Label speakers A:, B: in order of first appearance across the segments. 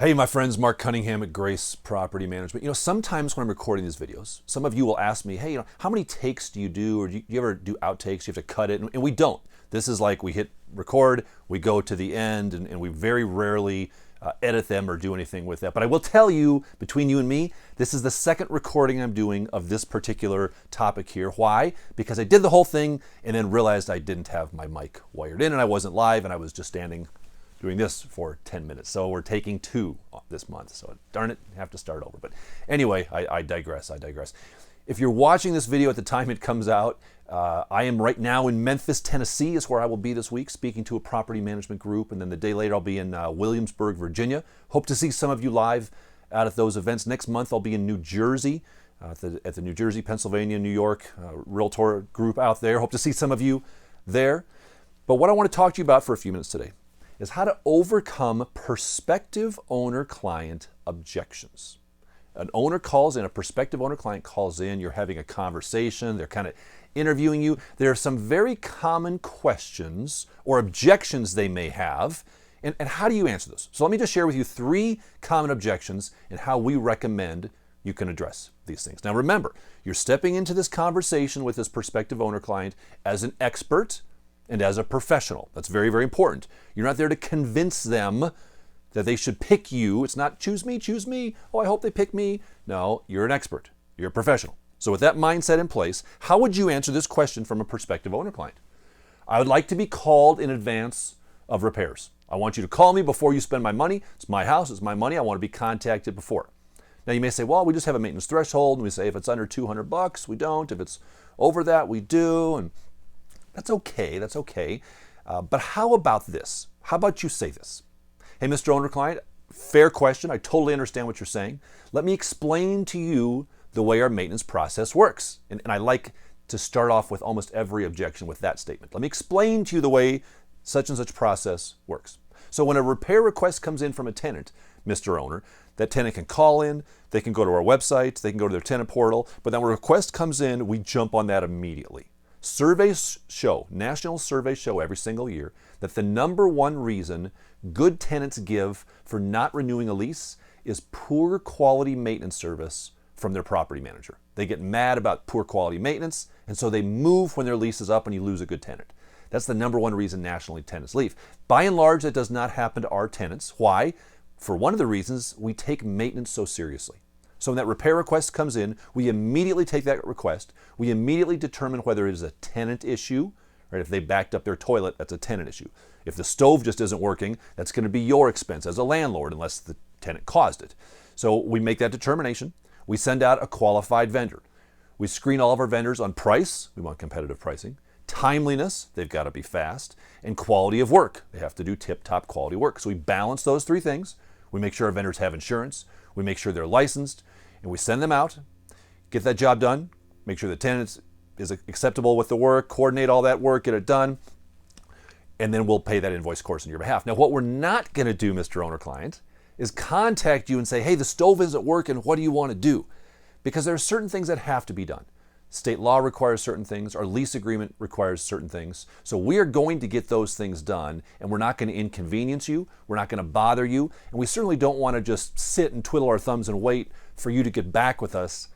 A: Hey, my friends, Mark Cunningham at Grace Property Management. Sometimes when I'm recording these videos, some of you will ask me, hey, how many takes do you do? Or do you ever do outtakes? You have to cut it. And we don't. This is like we hit record, we go to the end, and we very rarely edit them or do anything with that. But I will tell you, between you and me, this is the second recording I'm doing of this particular topic here. Why? Because I did the whole thing and then realized I didn't have my mic wired in and I wasn't live and I was just standing doing this for 10 minutes. So we're taking two this month. So darn it, I have to start over. But anyway, I digress. If you're watching this video at the time it comes out, I am right now in Memphis, Tennessee is where I will be this week speaking to a property management group. And then the day later I'll be in Williamsburg, Virginia. Hope to see some of you live out at those events. Next month I'll be in New Jersey, at the New Jersey, Pennsylvania, New York Realtor group out there. Hope to see some of you there. But what I want to talk to you about for a few minutes today is how to overcome prospective owner-client objections. An owner calls in, a prospective owner-client calls in, you're having a conversation, they're kind of interviewing you. There are some very common questions or objections they may have, and how do you answer those? So let me just share with you 3 common objections and how we recommend you can address these things. Now remember, you're stepping into this conversation with this prospective owner-client as an expert and as a professional. That's very, very important. You're not there to convince them that they should pick you. It's not choose me. Oh, I hope they pick me. No, you're an expert. You're a professional. So with that mindset in place, how would you answer this question from a prospective owner client? I would like to be called in advance of repairs. I want you to call me before you spend my money. It's my house, it's my money. I want to be contacted before. Now you may say, well, we just have a maintenance threshold. And we say if it's under $200, we don't. If it's over that, we do. And that's okay. But how about this? How about you say this? Hey, Mr. Owner Client, fair question. I totally understand what you're saying. Let me explain to you the way our maintenance process works. And I like to start off with almost every objection with that statement. Let me explain to you the way such and such process works. So when a repair request comes in from a tenant, Mr. Owner, that tenant can call in, they can go to our website, they can go to their tenant portal, but then when a request comes in, we jump on that immediately. Surveys show, national surveys show every single year that the number one reason good tenants give for not renewing a lease is poor quality maintenance service from their property manager. They get mad about poor quality maintenance, and so they move when their lease is up and you lose a good tenant. That's the number one reason nationally tenants leave. By and large, that does not happen to our tenants. Why? For one of the reasons, we take maintenance so seriously. So when that repair request comes in, we immediately take that request. We immediately determine whether it is a tenant issue, right? If they backed up their toilet, that's a tenant issue. If the stove just isn't working, that's going to be your expense as a landlord unless the tenant caused it. So we make that determination. We send out a qualified vendor. We screen all of our vendors on price. We want competitive pricing. Timeliness, they've got to be fast. And quality of work. They have to do tip-top quality work. So we balance those 3 things. We make sure our vendors have insurance. We make sure they're licensed. And we send them out, get that job done, make sure the tenant is acceptable with the work, coordinate all that work, get it done, and then we'll pay that invoice, of course, on your behalf. Now, what we're not going to do, Mr. Owner Client, is contact you and say, hey, the stove isn't working, what do you want to do? Because there are certain things that have to be done. State law requires certain things, our lease agreement requires certain things. So we are going to get those things done, and we're not going to inconvenience you, we're not going to bother you, and we certainly don't want to just sit and twiddle our thumbs and wait for you to get back with us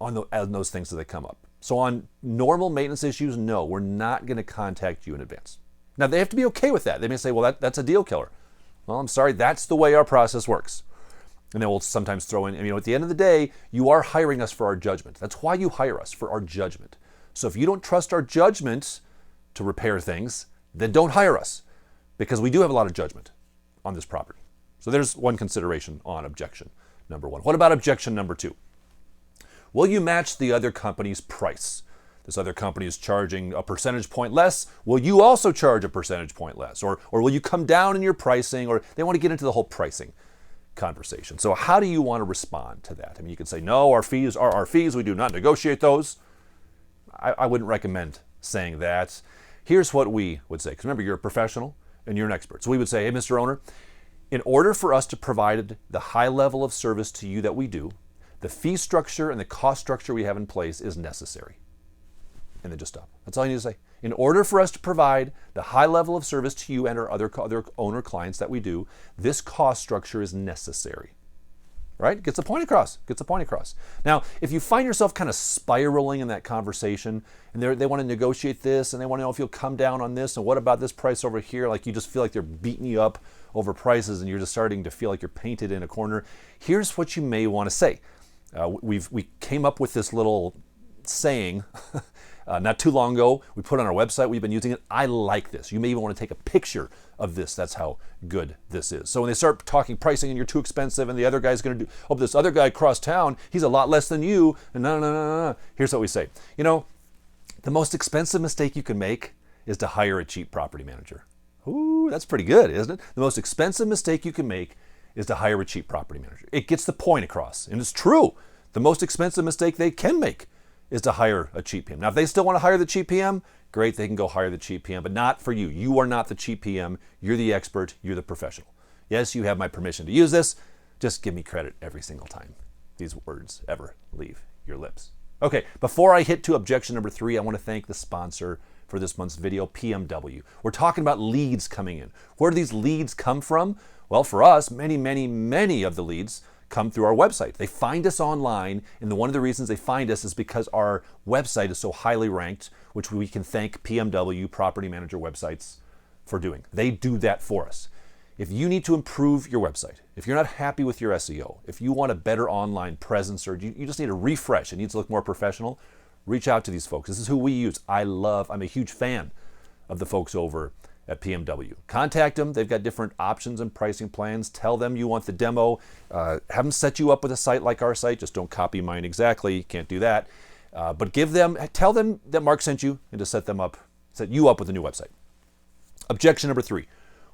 A: on those things as they come up. So on normal maintenance issues, no, we're not going to contact you in advance. Now they have to be okay with that. They may say, well, that's a deal killer. Well, I'm sorry, that's the way our process works. And then we'll sometimes throw in, at the end of the day, you are hiring us for our judgment. That's why you hire us, for our judgment. So if you don't trust our judgment to repair things, then don't hire us, because we do have a lot of judgment on this property. So there's one consideration on objection number 1. What about objection number 2? Will you match the other company's price? This other company is charging a percentage point less. Will you also charge a percentage point less? Or will you come down in your pricing? Or they want to get into the whole pricing conversation. So how do you want to respond to that? You can say, no, our fees are our fees. We do not negotiate those. I wouldn't recommend saying that. Here's what we would say. Because remember, you're a professional and you're an expert. So we would say, hey, Mr. Owner, in order for us to provide the high level of service to you that we do, the fee structure and the cost structure we have in place is necessary. and then just stop. That's all you need to say. In order for us to provide the high level of service to you and our other owner clients that we do, this cost structure is necessary. Right? Gets the point across. Gets the point across. Now, if you find yourself kind of spiraling in that conversation, and they want to negotiate this, and they want to know if you'll come down on this, and what about this price over here? Like you just feel like they're beating you up over prices, and you're just starting to feel like you're painted in a corner. Here's what you may want to say. We came up with this little saying not too long ago. We put it on our website. We've been using it. I like this. You may even want to take a picture of this. That's how good this is. So when they start talking pricing and you're too expensive and the other guy's going to do, oh, this other guy across town, he's a lot less than you. And no. Here's what we say. You know, the most expensive mistake you can make is to hire a cheap property manager. Ooh, that's pretty good, isn't it? The most expensive mistake you can make is to hire a cheap property manager. It gets the point across. And it's true. The most expensive mistake they can make is to hire a cheap PM. Now, if they still want to hire the cheap PM, great, they can go hire the cheap PM, but not for you. You are not the cheap PM. You're the expert. You're the professional. Yes, you have my permission to use this. Just give me credit every single time these words ever leave your lips. Okay, before I hit to objection number 3, I want to thank the sponsor for this month's video, PMW. We're talking about leads coming in. Where do these leads come from? Well, for us, many of the leads come through our website. They find us online, and one of the reasons they find us is because our website is so highly ranked, which we can thank PMW, Property Manager Websites, for doing. They do that for us. If you need to improve your website, if you're not happy with your SEO, if you want a better online presence, or you just need a refresh, it needs to look more professional, reach out to these folks. This is who we use. I'm a huge fan of the folks over at PMW. Contact them. They've got different options and pricing plans. Tell them you want the demo. Have them set you up with a site like our site. Just don't copy mine exactly. You can't do that. But tell them that Mark sent you and to set you up with a new website. Objection number 3.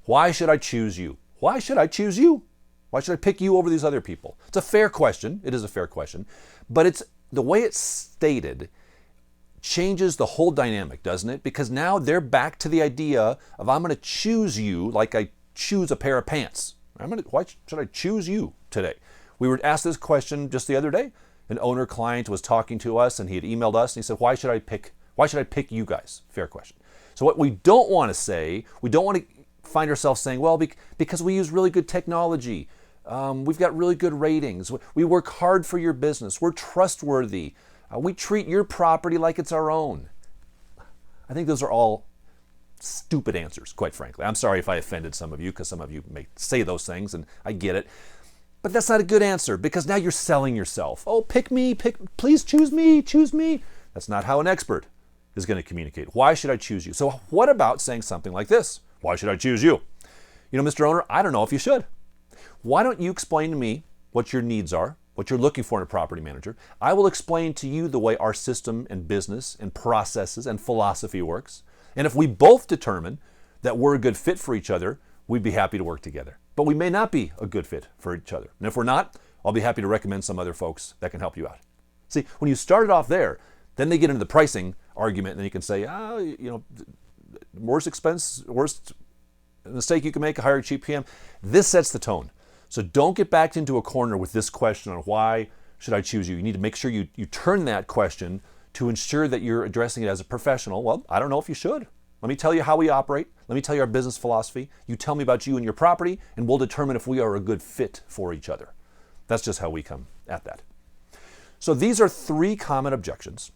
A: Why should I choose you? Why should I choose you? Why should I pick you over these other people? It's a fair question. It is a fair question. But the way it's stated changes the whole dynamic, doesn't it? Because now they're back to the idea of I'm going to choose you like I choose a pair of pants. Why should I choose you today? We were asked this question just the other day. An owner client was talking to us and he had emailed us and he said, why should I pick you guys? Fair question. So what we don't want to say, we don't want to find ourselves saying, well, because we use really good technology. We've got really good ratings. We work hard for your business. We're trustworthy. We treat your property like it's our own. I think those are all stupid answers, quite frankly. I'm sorry if I offended some of you, because some of you may say those things, and I get it. But that's not a good answer, because now you're selling yourself. Oh, pick me, please choose me, choose me. That's not how an expert is going to communicate. Why should I choose you? So what about saying something like this? Why should I choose you? You know, Mr. Owner, I don't know if you should. Why don't you explain to me what your needs are, what you're looking for in a property manager? I will explain to you the way our system and business and processes and philosophy works. And if we both determine that we're a good fit for each other, we'd be happy to work together. But we may not be a good fit for each other. And if we're not, I'll be happy to recommend some other folks that can help you out. See, when you started off there, then they get into the pricing argument, and then you can say, worst mistake you can make, hire a cheap PM. This sets the tone. So don't get backed into a corner with this question on why should I choose you. You need to make sure you turn that question to ensure that you're addressing it as a professional. Well, I don't know if you should. Let me tell you how we operate. Let me tell you our business philosophy. You tell me about you and your property, and we'll determine if we are a good fit for each other. That's just how we come at that. So these are 3 common objections.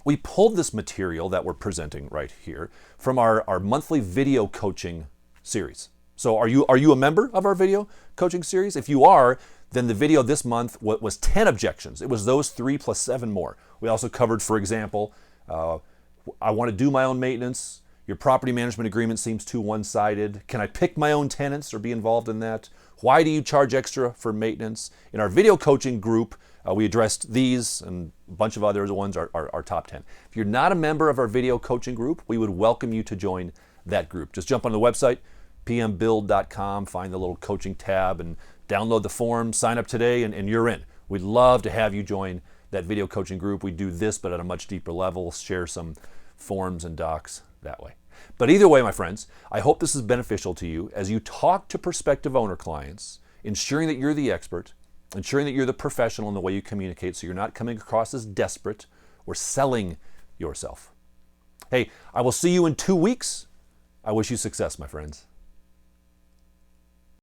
A: We pulled this material that we're presenting right here from our monthly video coaching series. So are you a member of our video coaching series? If you are, then the video this month was 10 objections. It was those 3 plus 7 more. We also covered, for example, I want to do my own maintenance. Your property management agreement seems too one-sided. Can I pick my own tenants or be involved in that? Why do you charge extra for maintenance? In our video coaching group, we addressed these and a bunch of other ones, our top 10. If you're not a member of our video coaching group, we would welcome you to join that group. Just jump on the website, pmbuild.com, find the little coaching tab and download the form, sign up today, and you're in. We'd love to have you join that video coaching group. We do this, but at a much deeper level, share some forms and docs that way. But either way, my friends, I hope this is beneficial to you as you talk to prospective owner clients, ensuring that you're the expert, ensuring that you're the professional in the way you communicate so you're not coming across as desperate or selling yourself. Hey, I will see you in 2 weeks. I wish you success, my friends.